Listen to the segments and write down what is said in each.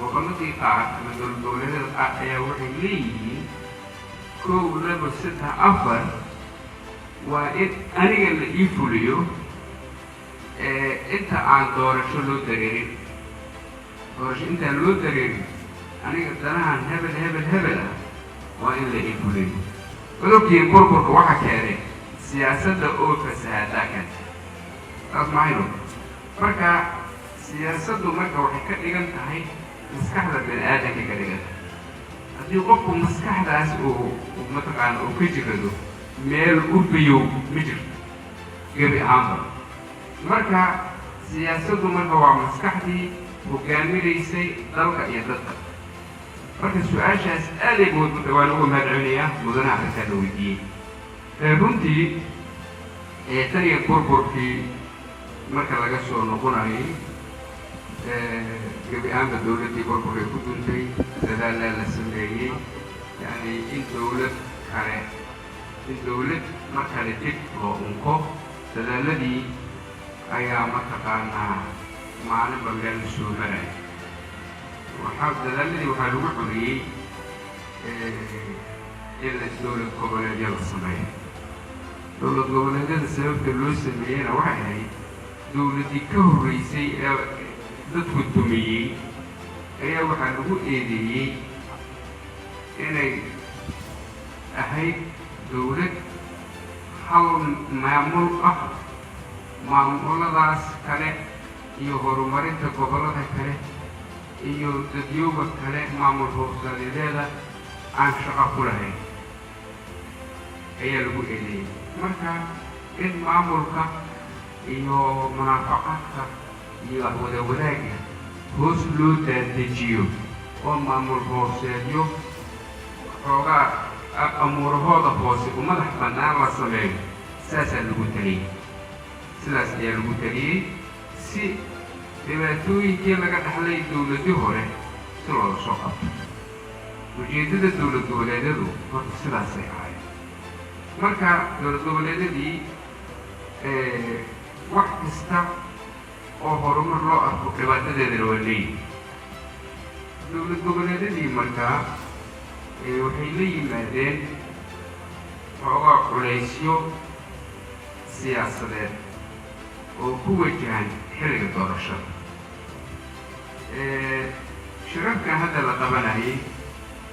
وقلتي قاعد من الدولة القاعدة وحيلي كو لبستها أفضل وإن أنا اللي يفوليو أنت عن دور شو لو دريري دورش أنت لو دريري أنا قلت أنا عن هبل وإن اللي يفوليو ولكن يقول واحد كاري سياسة أو فساد لكن أسمعينه مركا سياسة مركا وحكا إيجان تهي مسكحة بين آدم كده هذي قبض مسكحة داس ومتقان وكيجي كده ميل أوبيو مجر جبي عامر مركا سياسة مركا ومسكحة دي وكامل يسي دلك يدتك مركا السؤال شاس آلي بود متوانوه مدعونية مدنع رسالويدين runtii taniga burburkii marka laga soo noqonayay gebi ahaanba dawladdii burburkay ku duntay dadaalaa la sameeyey yani in dawlad mar kale dib loo unko dadaaladii ayaa mataqaanaa maalinba meel la soo maraya dadaaladii waxaa lagu xoriyey in la dawlad goboleedya la sameeyo dawlad goboleedyada sababta loo sameeyeyna waxay ahayd dawladdii ka horreysay ee dadku dumiyey ayaa waxaa lagu eedeeyey inay ahayd dawlad hal maamul ah maamuladaas kale iyo horumarinta gobollada kale iyo dadyooga kale maamul hoosadeedeeda aan shaqo ku lahayn ayaa lagu eedeeyey marka in maamulka iyo munaafaqadka iyo wada wadaagga hoos loo daadejiyo oo maamul hooseedyo xoogaa amuurahooda hoose u madax bannaan la sameeyo saasaa lagu taliyey sidaas ayaa lagu taliyey si dhibaatooyinkii laga dhaxlay dawladii hore si looga soo qabto ujeeddada dawlad goboleedyadu horta sidaasay ahayd marka dawlad goboleedyadii wax kasta oo horumar loo arko dhibaatadeedana waa leeyihin dawlad goboleedyadii markaa waxay la yimaadeen xoogaa culaysyo siyaasadeed oo ku wajahan xilliga doorashada shirarkan hadda la qabanayay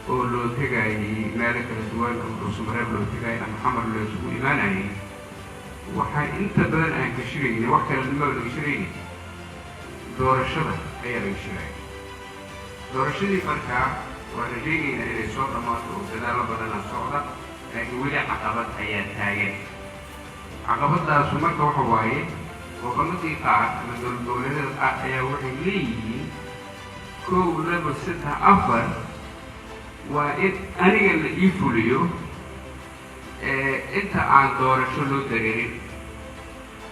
oo loo tegayay meelo kala duwan oo dhuusamareeb loo tegayay ama xamar loo isugu imaanayay waxaa inta badan aan ka shiraynay wax kale nima laga shiraynay doorashada ayaa laga shirayay doorashadii markaa waa rajeynayna inay soo dhammaato oo dadaalo badana socda laakiin weli caqabad ayaa taagan caqabadaasu marka waxa waaye gobolladii qaar ama dawlad goboleedyada qaar ayaa waxay leeyihiin kow laba saddex afar waa in aniga la ii fuliyo inta aan doorasho loo dareerin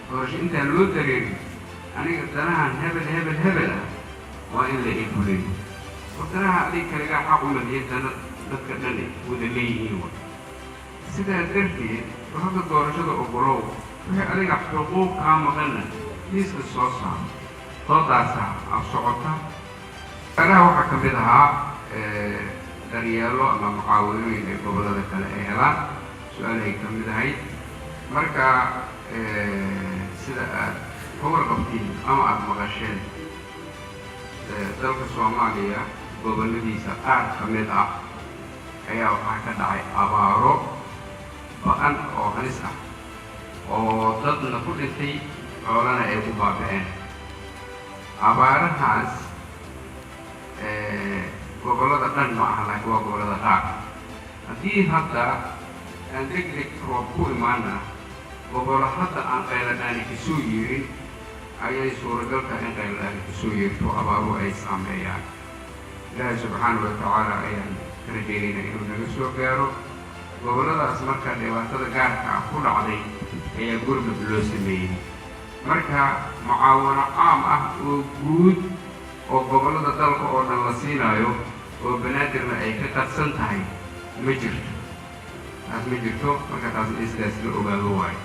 doorasho intaan loo dareerin aniga danahan hebel ah waa in la ii fuliyo wadanaha adig kaligaa xaq u ladiya dana dadka dhani wada leeyihiin wa sidaa darteed hadda doorashada ogolow wixii adiga xuquuq kaa maqana miiska soo saaro doodaasa af socota anaha waxaa ka mid ahaa daryeelo ama mucaawinooyin ay gobollada kale ay helaan su-aalahay ka mid ahayd marka sida aad ka warqabtiin ama aada maqasheen dalka Soomaaliya gobolladiisa qaar ka mid ah ayaa waxaa ka dhacay abaaro ba'an oo halis ah oo dadna ku dhintay xoolana ay ku baaba'een abaarahaas gobollada dhan ma aha laakiin waa gobollada qaar haddii hadda aan degdeg roob ku imaana gobollo hadda aan qayladhaani kasoo yeerin ayay suuragalka in qayladhaani kasoo yeerto abaaruhu ay saameeyaan ilaahay subxaanahu watacaala ayaan ka rajeynayna inuu naga soo gaaro gobolladaas marka dhibaatada gaarka ah ku dhacday ayaa gurmud loo sameeyey marka mucaawano caam ah oo guud oo gobollada dalka oo dhan la siinayo oo banaadirna ay ka qadsan tahay ma jirto taas ma jirto marka taas in sidaas la ogaado waayo